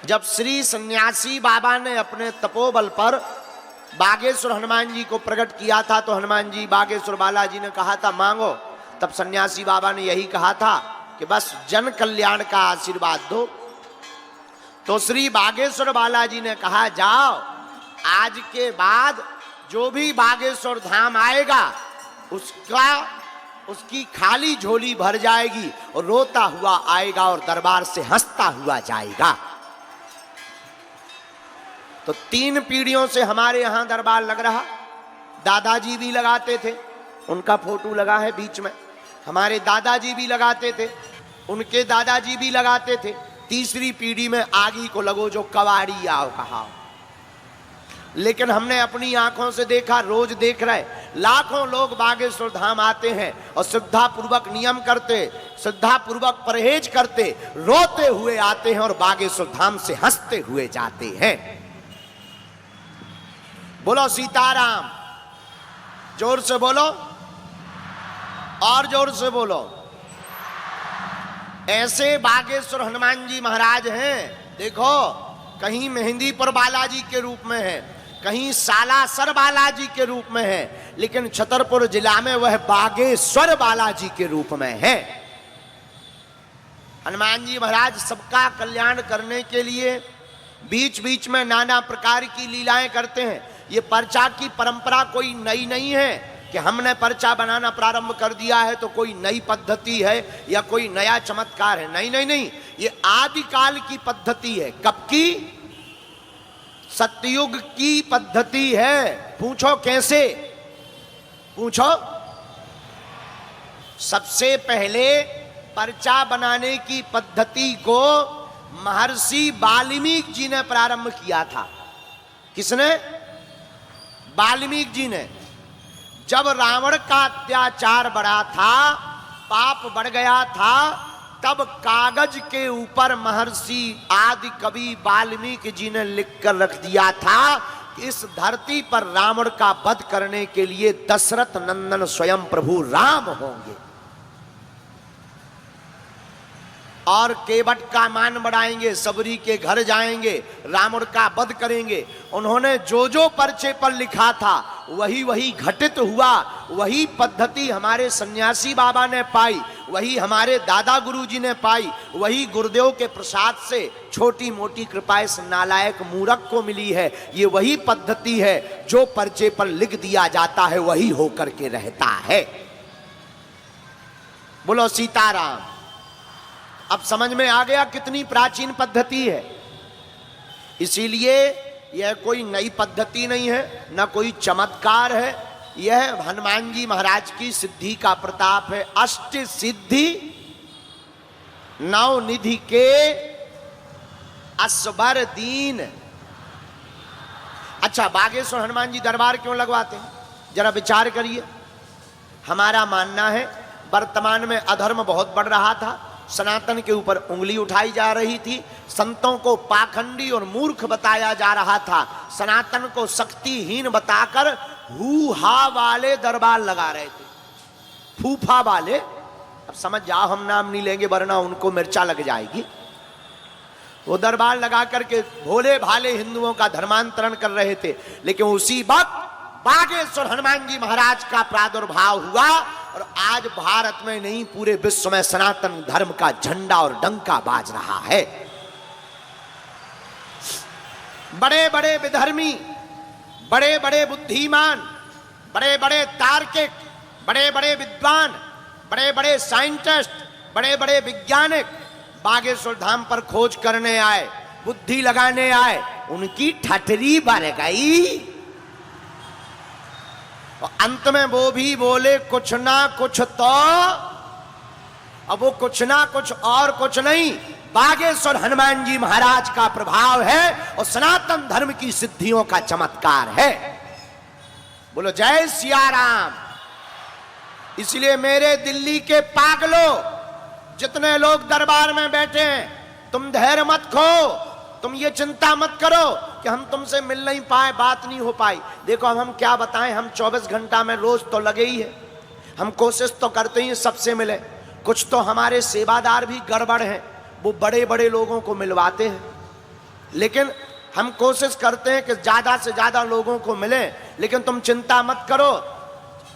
जब श्री सन्यासी बाबा ने अपने तपोबल पर बागेश्वर हनुमान जी को प्रकट किया था तो हनुमान जी बागेश्वर बालाजी ने कहा था मांगो, तब सन्यासी बाबा ने यही कहा था कि बस जन कल्याण का आशीर्वाद दो। तो श्री बागेश्वर बालाजी ने कहा जाओ, आज के बाद जो भी बागेश्वर धाम आएगा उसकी खाली झोली भर जाएगी और रोता हुआ आएगा और दरबार से हंसता हुआ जाएगा। तो 3 पीढ़ियों से हमारे यहां दरबार लग रहा। दादाजी भी लगाते थे, उनका फोटो लगा है बीच में। हमारे दादाजी भी लगाते थे, उनके दादाजी भी लगाते थे। तीसरी पीढ़ी में आगी को लगो जो कवाड़ी आओ कहा। लेकिन हमने अपनी आंखों से देखा, रोज देख रहे, लाखों लोग बागेश्वर धाम आते हैं और श्रद्धापूर्वक नियम करते, श्रद्धापूर्वक परहेज करते, रोते हुए आते हैं और बागेश्वर धाम से हंसते हुए जाते हैं। बोलो सीताराम, जोर से बोलो और जोर से बोलो। ऐसे बागेश्वर हनुमान जी महाराज हैं। देखो, कहीं मेहंदीपुर बालाजी के रूप में है, कहीं सालासर बालाजी के रूप में है, लेकिन छतरपुर जिला में वह बागेश्वर बालाजी के रूप में है। हनुमान जी महाराज सबका कल्याण करने के लिए बीच बीच में नाना प्रकार की लीलाएं करते हैं। ये पर्चा की परंपरा कोई नई नहीं है कि हमने पर्चा बनाना प्रारंभ कर दिया है तो कोई नई पद्धति है या कोई नया चमत्कार है। नहीं नहीं नहीं, ये आदिकाल की पद्धति है। कब की? सतयुग की पद्धति है। पूछो कैसे? पूछो। सबसे पहले पर्चा बनाने की पद्धति को महर्षि वाल्मीकि जी ने प्रारंभ किया था। किसने? वाल्मीकि जी ने। जब रावण का अत्याचार बढ़ा था, पाप बढ़ गया था, तब कागज के ऊपर महर्षि आदि कवि वाल्मीकि जी ने लिखकर रख दिया था कि इस धरती पर रावण का वध करने के लिए दशरथ नंदन स्वयं प्रभु राम होंगे और केवट का मान बढ़ाएंगे, सबरी के घर जाएंगे, रावण का वध करेंगे। उन्होंने जो जो पर्चे पर लिखा था वही वही घटित हुआ। वही पद्धति हमारे सन्यासी बाबा ने पाई, वही हमारे दादा गुरुजी ने पाई, वही गुरुदेव के प्रसाद से छोटी मोटी कृपा इस नालायक मूर्ख को मिली है। ये वही पद्धति है, जो पर्चे पर लिख दिया जाता है वही होकर के रहता है। बोलो सीताराम। अब समझ में आ गया कितनी प्राचीन पद्धति है। इसीलिए यह कोई नई पद्धति नहीं है, न कोई चमत्कार है। यह हनुमान जी महाराज की सिद्धि का प्रताप है। अष्ट सिद्धि 9 निधि के असबर दीन। अच्छा, बागेश्वर हनुमान जी दरबार क्यों लगवाते हैं? जरा विचार करिए। हमारा मानना है वर्तमान में अधर्म बहुत बढ़ रहा था, सनातन के ऊपर उंगली उठाई जा रही थी, संतों को पाखंडी और मूर्ख बताया जा रहा था, सनातन को शक्तिहीन बताकर हूहा वाले दरबार लगा रहे थे, फूफा वाले। अब समझ जाओ, हम नाम नहीं लेंगे वरना उनको मिर्चा लग जाएगी। वो दरबार लगा करके भोले भाले हिंदुओं का धर्मांतरण कर रहे थे। लेकिन उसी वक्त बागेश्वर हनुमान जी महाराज का प्रादुर्भाव हुआ और आज भारत में नहीं पूरे विश्व में सनातन धर्म का झंडा और डंका बाज रहा है। बड़े बड़े विधर्मी, बड़े बड़े बुद्धिमान, बड़े बड़े तार्किक, बड़े बड़े विद्वान, बड़े बड़े साइंटिस्ट, बड़े बड़े वैज्ञानिक बागेश्वर धाम पर खोज करने आए, बुद्धि लगाने आए। उनकी ठठरी बढ़ गई और अंत में वो भी बोले कुछ ना कुछ तो। अब वो कुछ ना कुछ और कुछ नहीं, बागेश्वर हनुमान जी महाराज का प्रभाव है और सनातन धर्म की सिद्धियों का चमत्कार है। बोलो जय सिया राम। इसलिए मेरे दिल्ली के पागलों, जितने लोग दरबार में बैठे हैं, तुम धैर्य मत खो, तुम ये चिंता मत करो कि हम तुमसे मिल नहीं पाए, बात नहीं हो पाई। देखो हम क्या बताएं, हम 24 घंटा में रोज तो लगे ही है, हम कोशिश तो करते ही सबसे मिले। कुछ तो हमारे सेवादार भी गड़बड़ हैं, वो बड़े बड़े लोगों को मिलवाते हैं। लेकिन हम कोशिश करते हैं कि ज्यादा से ज्यादा लोगों को मिले। लेकिन तुम चिंता मत करो,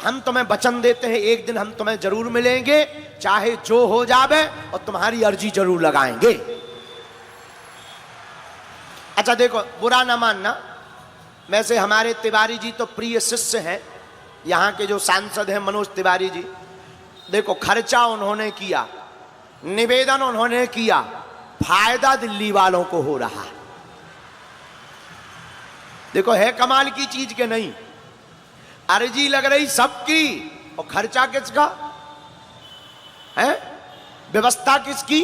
हम तुम्हें वचन देते हैं एक दिन हम तुम्हें जरूर मिलेंगे, चाहे जो हो जावे, और तुम्हारी अर्जी जरूर लगाएंगे। अच्छा देखो, बुरा ना मानना, वैसे हमारे तिवारी जी तो प्रिय शिष्य हैं, यहाँ के जो सांसद हैं मनोज तिवारी जी। देखो खर्चा उन्होंने किया, निवेदन उन्होंने किया, फायदा दिल्ली वालों को हो रहा। देखो है कमाल की चीज के नहीं, अर्जी लग रही सबकी और खर्चा किसका है, व्यवस्था किसकी,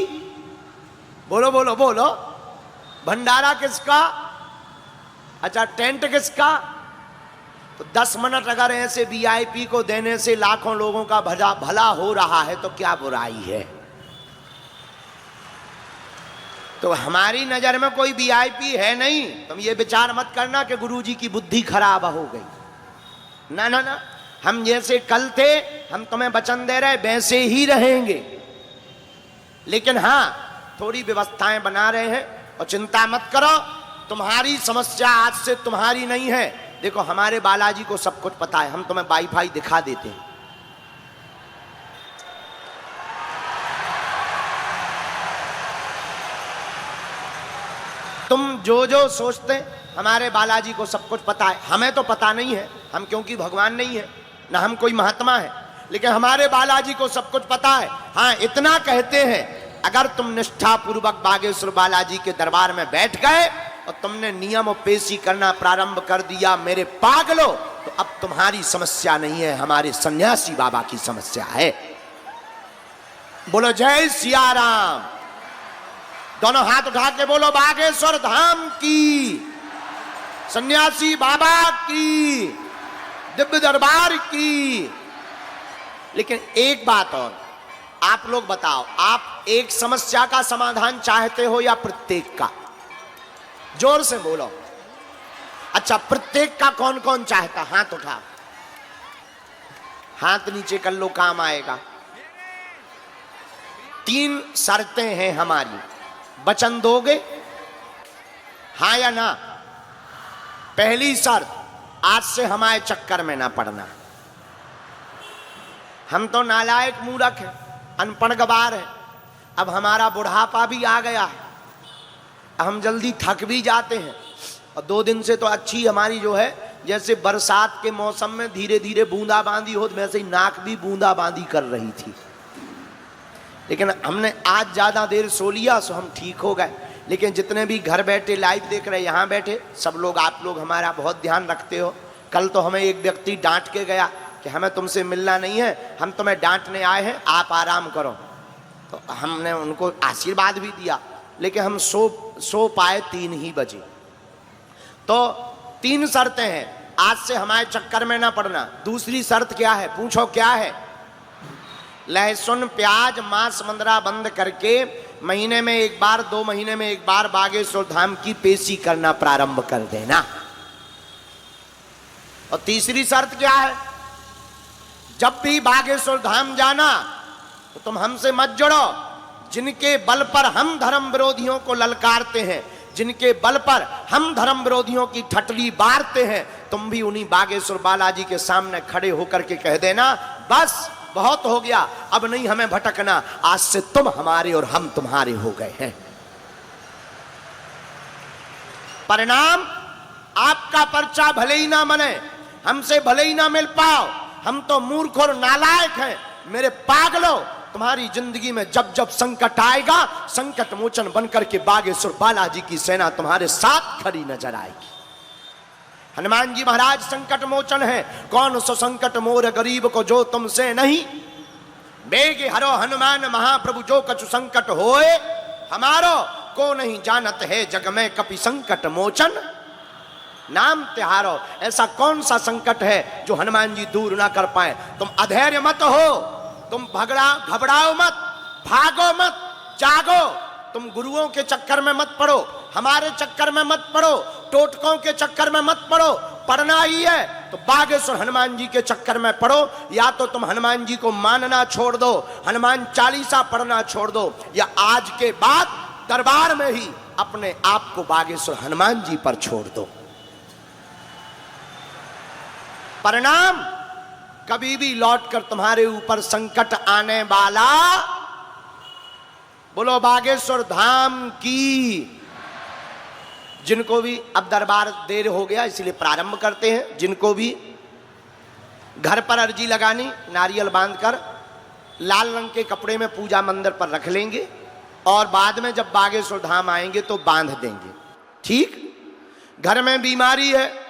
बोलो बोलो बोलो, भंडारा किसका, अच्छा टेंट किसका। तो 10 मिनट अगर ऐसे वीआईपी को देने से लाखों लोगों का भला हो रहा है तो क्या बुराई है। तो हमारी नजर में कोई वीआईपी है नहीं, तुम ये विचार मत करना कि गुरुजी की बुद्धि खराब हो गई। ना ना ना, हम जैसे कल थे, हम तुम्हें वचन दे रहे वैसे ही रहेंगे। लेकिन हाँ, थोड़ी व्यवस्थाएं बना रहे हैं, और चिंता मत करो, तुम्हारी समस्या आज से तुम्हारी नहीं है। देखो हमारे बालाजी को सब कुछ पता है, हम तुम्हें वाईफाई दिखा देते हैं। तुम जो जो सोचते, हमारे बालाजी को सब कुछ पता है। हमें तो पता नहीं है, हम क्योंकि भगवान नहीं है, ना हम कोई महात्मा है, लेकिन हमारे बालाजी को सब कुछ पता है। हाँ इतना कहते हैं, अगर तुम निष्ठा पूर्वक बागेश्वर बालाजी के दरबार में बैठ गए और तुमने नियम और पेशी करना प्रारंभ कर दिया मेरे पागलो, तो अब तुम्हारी समस्या नहीं है, हमारे सन्यासी बाबा की समस्या है। बोलो जय सिया राम, दोनों हाथ उठा के बोलो बागेश्वर धाम की, सन्यासी बाबा की, दिव्य दरबार की। लेकिन एक बात और, आप लोग बताओ, आप एक समस्या का समाधान चाहते हो या प्रत्येक का? जोर से बोलो। अच्छा प्रत्येक का कौन कौन चाहता, हाथ उठा, हाथ नीचे कर लो, काम आएगा। 3 शर्तें हैं हमारी, वचन दोगे हाँ या ना? पहली शर्त, आज से हमारे चक्कर में ना पड़ना। हम तो नालायक मूर्ख हैं, अनपढ़ गवार है, अब हमारा बुढ़ापा भी आ गया है, हम जल्दी थक भी जाते हैं। और 2 दिन से तो अच्छी हमारी जो है, जैसे बरसात के मौसम में धीरे धीरे बूंदाबांदी हो, वैसे ही नाक भी बूंदाबांदी कर रही थी। लेकिन हमने आज ज़्यादा देर सो लिया सो हम ठीक हो गए। लेकिन जितने भी घर बैठे लाइव देख रहे, यहाँ बैठे सब लोग, आप लोग हमारा बहुत ध्यान रखते हो। कल तो हमें एक व्यक्ति डांट के गया कि हमें तुमसे मिलना नहीं है, हम तुम्हें डांटने आए हैं, आप आराम करो। तो हमने उनको आशीर्वाद भी दिया, लेकिन हम सो पाए 3 ही बजे। तो 3 शर्तें हैं, आज से हमारे चक्कर में ना पड़ना। दूसरी शर्त क्या है, पूछो क्या है? लहसुन प्याज मांस मंदरा बंद करके महीने में एक बार, 2 महीने में एक बार बागेश्वर धाम की पेशी करना प्रारंभ कर देना। और तीसरी शर्त क्या है, जब भी बागेश्वर धाम जाना तो तुम हमसे मत जुड़ो। जिनके बल पर हम धर्म विरोधियों को ललकारते हैं, जिनके बल पर हम धर्म विरोधियों की ठटली बारते हैं, तुम भी उन्हीं बागेश्वर बालाजी के सामने खड़े होकर के कह देना, बस बहुत हो गया, अब नहीं हमें भटकना, आज से तुम हमारे और हम तुम्हारे हो गए हैं। परिणाम, आपका पर्चा भले ही ना बने, हमसे भले ही ना मिल पाओ, हम तो मूर्ख और नालायक हैं। मेरे पागलों, तुम्हारी जिंदगी में जब जब संकट आएगा, संकट मोचन बनकर के बागेश्वर बालाजी की सेना तुम्हारे साथ खड़ी नजर आएगी। हनुमान जी महाराज संकट मोचन है। कौन सो संकट मोर गरीब को जो तुमसे नहीं, बेग हरो हनुमान महाप्रभु जो कछु संकट होए हमारो, को नहीं जानत है जग में कपि संकट मोचन नाम तिहारो। ऐसा कौन सा संकट है जो हनुमान जी दूर ना कर पाए? तुम अधैर्य मत हो, तुम घबराओ मत, भागो मत, जागो। तुम गुरुओं के चक्कर में मत पड़ो, हमारे चक्कर में मत पड़ो, टोटकों के चक्कर में मत पड़ो। पढ़ना ही है तो बागेश्वर हनुमान जी के चक्कर में पढ़ो, या तो तुम हनुमान जी को मानना छोड़ दो, हनुमान चालीसा पढ़ना छोड़ दो, या आज के बाद दरबार में ही अपने आप को बागेश्वर हनुमान जी पर छोड़ दो। परिणाम कभी भी लौटकर तुम्हारे ऊपर संकट आने वाला, बोलो बागेश्वर धाम की। जिनको भी, अब दरबार देर हो गया इसलिए प्रारंभ करते हैं, जिनको भी घर पर अर्जी लगानी, नारियल बांधकर लाल रंग के कपड़े में पूजा मंदिर पर रख लेंगे और बाद में जब बागेश्वर धाम आएंगे तो बांध देंगे। ठीक, घर में बीमारी है